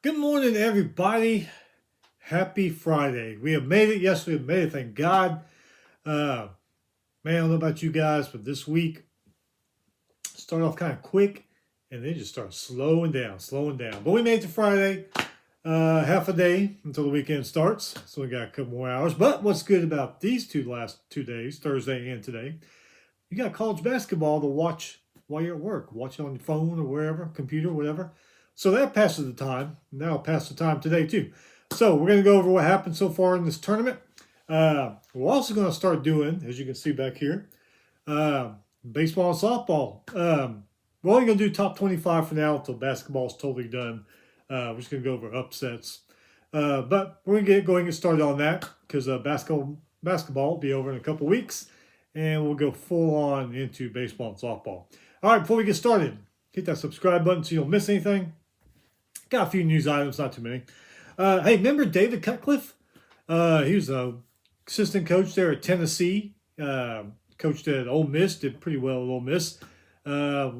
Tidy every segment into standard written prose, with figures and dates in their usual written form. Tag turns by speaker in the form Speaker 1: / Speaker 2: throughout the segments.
Speaker 1: Good morning, everybody. Happy Friday. We have made it. Yes, we have made it. Thank God. Uh, Man, I don't know about you guys, but this week started off kind of quick and then just started slowing down, slowing down. But we made it to Friday, half a day until the weekend starts. So we got a couple more hours. But what's good about these last 2 days, Thursday and today, you got college basketball to watch while you're at work. Watch it on your phone or wherever, computer, whatever. So that passes the time. Now I'll pass the time today too. So we're going to go over what happened so far in this tournament. We're also going to start doing, as you can see back here, uh, baseball and softball. We're only going to do top 25 for now until basketball's totally done. We're just going to go over upsets. But we're going to get started on that because basketball will be over in a couple weeks, and we'll go full on into baseball and softball. All right, before we get started, hit that subscribe button so you don't miss anything. Got a few news items, not too many. Hey, remember David Cutcliffe? He was a assistant coach there at Tennessee. Coached at Ole Miss, did pretty well at Ole Miss. Got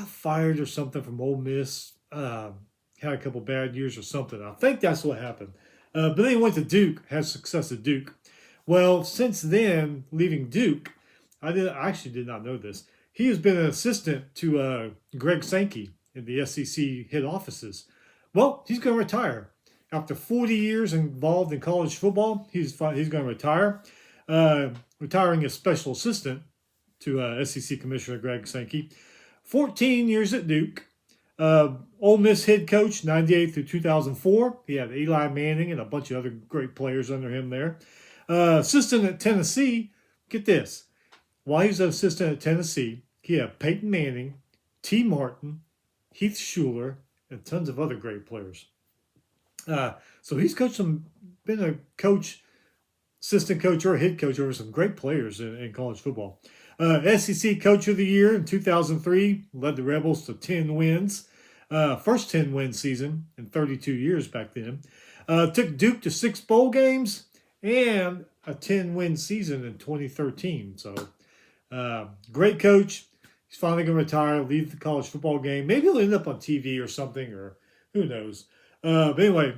Speaker 1: fired or something from Ole Miss. Had a couple bad years or something. I think that's what happened. But then he went to Duke, had success at Duke. Well, since then, leaving Duke, I actually did not know this. He has been an assistant to Greg Sankey in the SEC head offices. Well, he's going to retire. After 40 years involved in college football, he's going to retire. Retiring as special assistant to SEC Commissioner Greg Sankey. 14 years at Duke. Ole Miss head coach, 98 through 2004. He had Eli Manning and a bunch of other great players under him there. Assistant at Tennessee, get this. While he was an assistant at Tennessee, he had Peyton Manning, T. Martin, Heath Schuler, and tons of other great players. So he's been a coach, assistant coach, or head coach over some great players in college football. SEC Coach of the Year in 2003, led the Rebels to 10 wins. First 10-win season in 32 years back then. Took Duke to 6 bowl games and a 10-win season in 2013. So great coach. He's finally going to retire, leave the college football game. Maybe he'll end up on TV or something, or who knows. But anyway,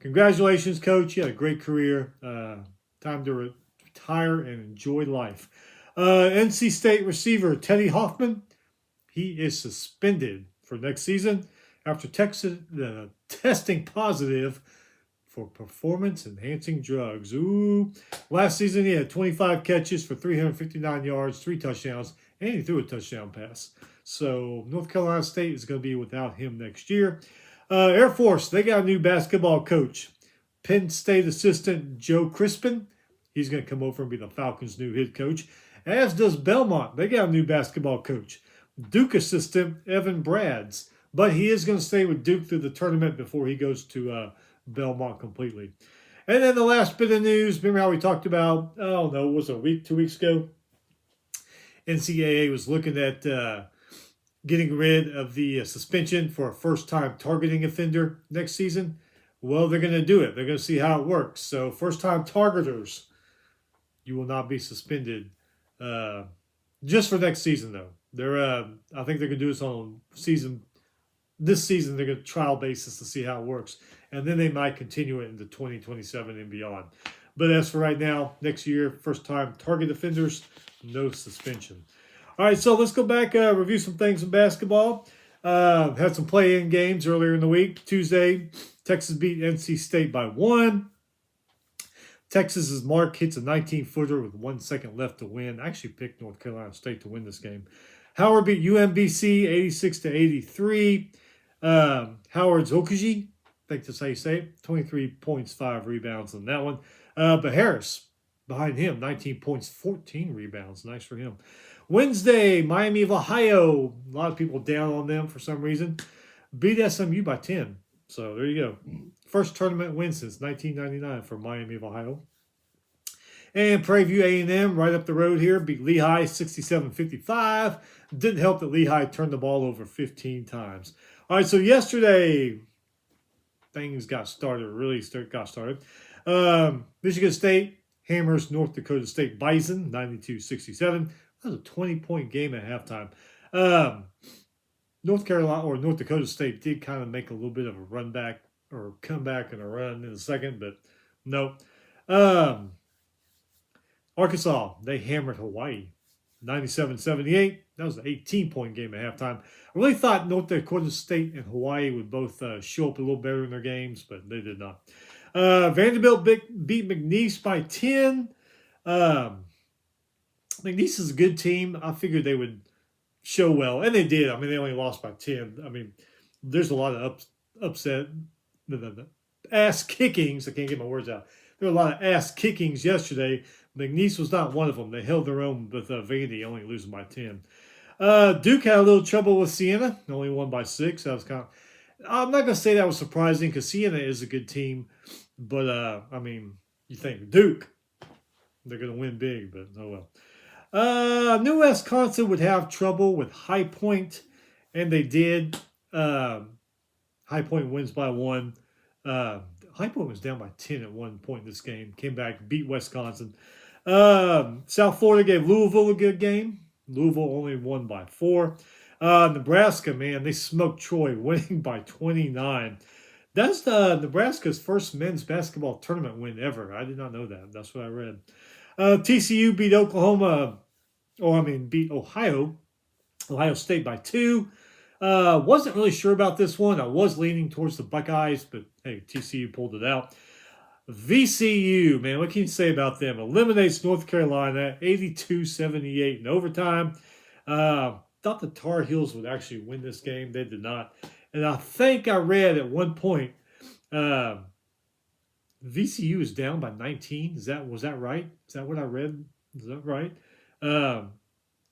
Speaker 1: congratulations, Coach. You had a great career. Time to retire and enjoy life. NC State receiver Teddy Hoffman, he is suspended for next season after testing positive for performance-enhancing drugs. Ooh. Last season, he had 25 catches for 359 yards, 3 touchdowns, and he threw a touchdown pass. So North Carolina State is going to be without him next year. Air Force, they got a new basketball coach. Penn State assistant Joe Crispin. He's going to come over and be the Falcons' new head coach. As does Belmont. They got a new basketball coach. Duke assistant Evan Brads. But he is going to stay with Duke through the tournament before he goes to Belmont completely. And then the last bit of news, remember how we talked about, was it a week, 2 weeks ago? NCAA was looking at getting rid of the suspension for a first-time targeting offender next season. Well, they're going to do it. They're going to see how it works. So first-time targeters, you will not be suspended just for next season, though. I think they're going to do this on this season. They're going to trial basis to see how it works. And then they might continue it into 2027 and beyond. But as for right now, next year, first-time target offenders, no suspension. All right, so let's go back, review some things in basketball. Had some play-in games earlier in the week. Tuesday, Texas beat NC State by 1. Texas's Mark hits a 19-footer with 1 second left to win. I actually picked North Carolina State to win this game. Howard beat UMBC 86-83. Howard's Okuji, I think that's how you say it, 23 points, 5 rebounds on that one. But Harris, behind him, 19 points, 14 rebounds. Nice for him. Wednesday, Miami of Ohio. A lot of people down on them for some reason. Beat SMU by 10. So there you go. First tournament win since 1999 for Miami of Ohio. And Prairie View A&M right up the road here beat Lehigh 67-55. Didn't help that Lehigh turned the ball over 15 times. All right, so yesterday things got started. Michigan State hammers North Dakota State Bison 92-67. That was a 20-point game at halftime. North Carolina or North Dakota State did kind of make a little bit of a run back or come back and a run in a second, but no. Um, Arkansas, they hammered Hawaii 97-78. That was an 18-point game at halftime. I really thought North Dakota State and Hawaii would both show up a little better in their games, but they did not. Vanderbilt beat McNeese by 10. McNeese is a good team. I figured they would show well, and they did. I mean, they only lost by 10. I mean, there's a lot of upset, the ass kickings. I can't get my words out. There were a lot of ass kickings yesterday. McNeese was not one of them. They held their own with Vandy, only losing by 10. Duke had a little trouble with Siena, only won by 6. That was I'm not going to say that was surprising because Siena is a good team, but I mean, you think Duke, they're going to win big, but oh well. New Wisconsin would have trouble with High Point, and they did. High Point wins by 1. High Point was down by 10 at one point in this game. Came back, beat Wisconsin. South Florida gave Louisville a good game. Louisville only won by 4. Nebraska, man, they smoked Troy, winning by 29. That's Nebraska's first men's basketball tournament win ever. I did not know that. That's what I read. TCU beat beat Ohio State by 2. Wasn't really sure about this one. I was leaning towards the Buckeyes, but hey, TCU pulled it out. VCU, man, what can you say about them? Eliminates North Carolina 82-78 in overtime. Thought the Tar Heels would actually win this game. They did not. And I think I read at one point VCU is down by 19. Was that right? Is that what I read? Is that right?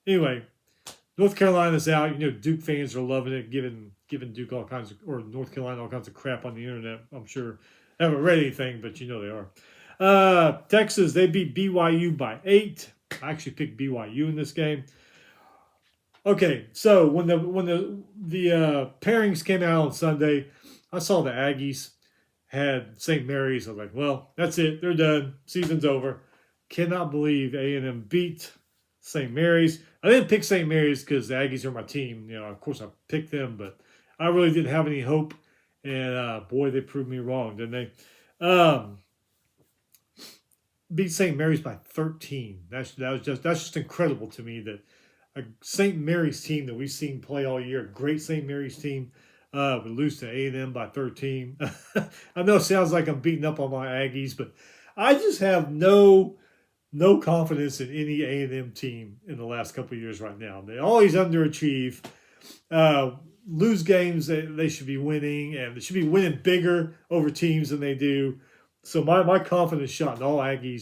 Speaker 1: Anyway, North Carolina's out. You know, Duke fans are loving it, giving Duke all kinds of, or North Carolina all kinds of crap on the internet. I'm sure. I haven't read anything, but you know they are. Texas, they beat BYU by 8. I actually picked BYU in this game. Okay, so when the pairings came out on Sunday, I saw the Aggies had St. Mary's. I was like, well, that's it. They're done. Season's over. Cannot believe A&M beat St. Mary's. I didn't pick St. Mary's because the Aggies are my team. You know, of course I picked them, but I really didn't have any hope. And boy, they proved me wrong, didn't they? Beat St. Mary's by 13. That's just incredible to me that a St. Mary's team that we've seen play all year, a great St. Mary's team, would lose to A&M by 13. I know it sounds like I'm beating up on my Aggies, but I just have no confidence in any A&M team in the last couple of years right now. They always underachieve. Lose games that they should be winning, and they should be winning bigger over teams than they do. So my confidence shot in all Aggie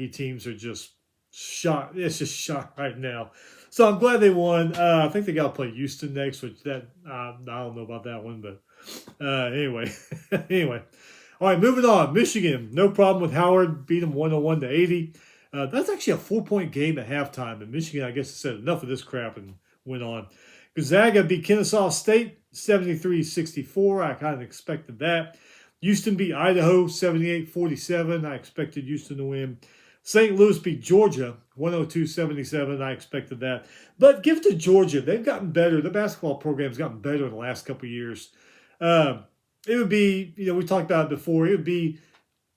Speaker 1: teams are just shot. It's just shot right now. So I'm glad they won. I think they got to play Houston next, which I don't know about that one, but anyway. All right, moving on. Michigan, no problem with Howard. Beat them 101-80. That's actually a 4-point game at halftime, and Michigan, I guess, said enough of this crap and went on. Gonzaga beat Kennesaw State 73-64. I kind of expected that. Houston beat Idaho 78-47. I expected Houston to win. St. Louis beat Georgia 102-77. I expected that. But give it to Georgia. They've gotten better. The basketball program's gotten better in the last couple of years. It would be, we talked about it before. It would be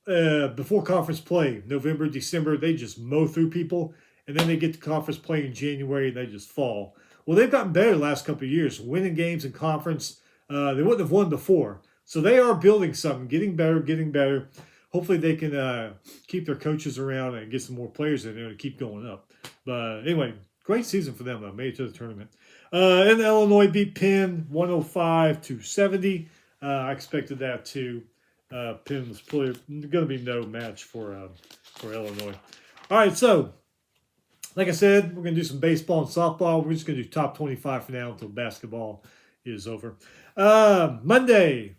Speaker 1: before conference play, November, December. They just mow through people. And then they get to conference play in January and they just fall. Well, they've gotten better the last couple of years, winning games in conference. They wouldn't have won before. So they are building something, getting better. Hopefully they can keep their coaches around and get some more players in there to keep going up. But anyway, great season for them, though. Made it to the tournament. And Illinois beat Penn 105-70. I expected that too. Penn was going to be no match for Illinois. All right, so like I said, we're going to do some baseball and softball. We're just going to do top 25 for now until basketball is over. Monday,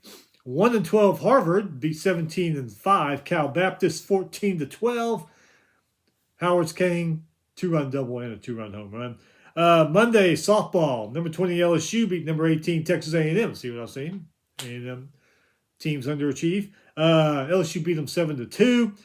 Speaker 1: 1-12 Harvard beat 17-5. Cal Baptist 14-12. Howard's King 2-run double and a 2-run home run. Monday, softball. Number 20 LSU beat number 18 Texas A&M. See what I'm saying? A&M teams underachieve. LSU beat them 7-2.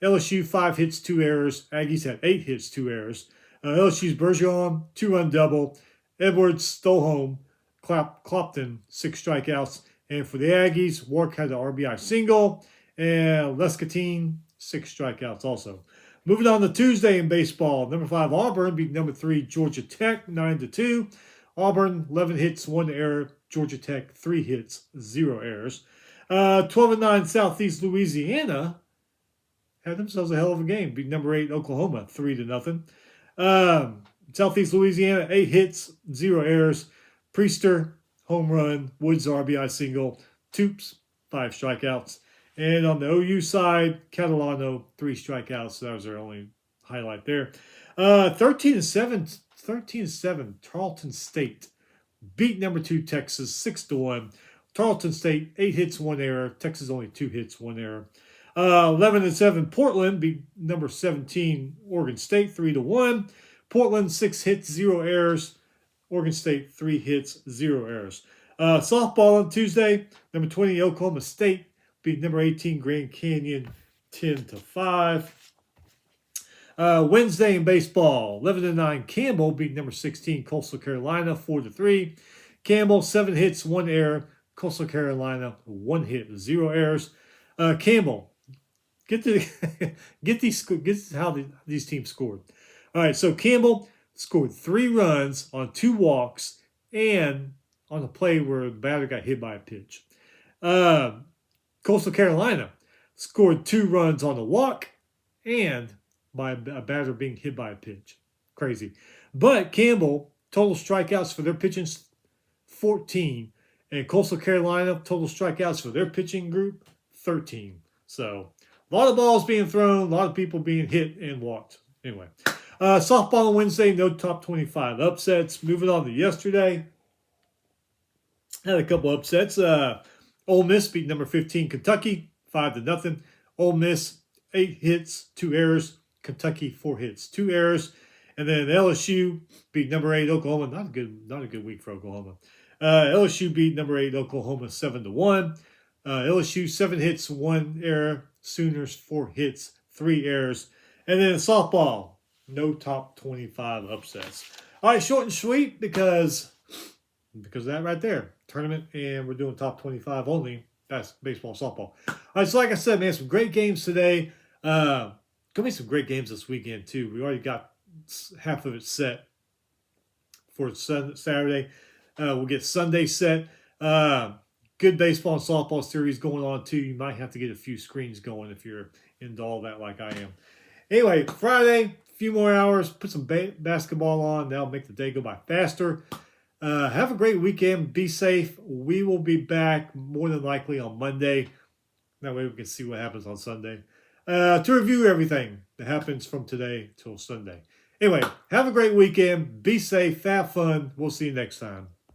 Speaker 1: LSU 5 hits, 2 errors. Aggies had 8 hits, 2 errors. LSU's Bergeron 2-run double. Edwards stole home. Clopton, 6 strikeouts. And for the Aggies, Wark had the RBI single. And Lescatine, 6 strikeouts also. Moving on to Tuesday in baseball, number 5 Auburn beat number 3 Georgia Tech 9-2. Auburn 11 hits, 1 error. Georgia Tech 3 hits, 0 errors. 12-9 Southeast Louisiana had themselves a hell of a game. Beat number 8 Oklahoma 3-0. Southeast Louisiana 8 hits, 0 errors. Priester home run. Woods RBI single. Toops 5 strikeouts. And on the OU side, Catalano 3 strikeouts. So that was their only highlight there. 13-7 Tarleton State beat number 2 Texas 6-1. Tarleton State 8 hits, 1 error. Texas only 2 hits, 1 error. 11-7 Portland beat number 17 Oregon State 3-1. Portland 6 hits, 0 errors. Oregon State 3 hits, 0 errors. Softball on Tuesday, number 20 Oklahoma State beat number 18 Grand Canyon 10-5. Wednesday in baseball, 11-9 Campbell beat number 16 Coastal Carolina 4-3. Campbell 7 hits, 1 error. Coastal Carolina 1 hit, 0 errors. Campbell, get how these teams scored. All right, so Campbell scored 3 runs on 2 walks and on a play where the batter got hit by a pitch. Coastal Carolina scored 2 runs on a walk and by a batter being hit by a pitch. Crazy. But Campbell, total strikeouts for their pitching, 14. And Coastal Carolina, total strikeouts for their pitching group, 13. So, a lot of balls being thrown, a lot of people being hit and walked. Anyway, softball on Wednesday, no top 25 upsets. Moving on to yesterday, had a couple upsets. Ole Miss beat number 15 Kentucky 5-0. Ole Miss 8 hits, 2 errors. Kentucky 4 hits, 2 errors. And then LSU beat number 8 Oklahoma. Not a good week for Oklahoma. LSU beat number 8 Oklahoma 7-1. LSU 7 hits, 1 error. Sooners 4 hits, 3 errors. And then softball, no top 25 upsets. All right, short and sweet because of that right there. Tournament, and we're doing top 25 only. That's baseball, softball. All right, so like I said, man, some great games today. Gonna be some great games this weekend too. We already got half of it set for Saturday. We'll get Sunday set. Good baseball and softball series going on too. You might have to get a few screens going if you're into all that like I am. Anyway, Friday, a few more hours. Put some basketball on. That'll make the day go by faster. Have a great weekend. Be safe. We will be back more than likely on Monday. That way we can see what happens on Sunday. To review everything that happens from today till Sunday. Anyway, have a great weekend. Be safe. Have fun. We'll see you next time.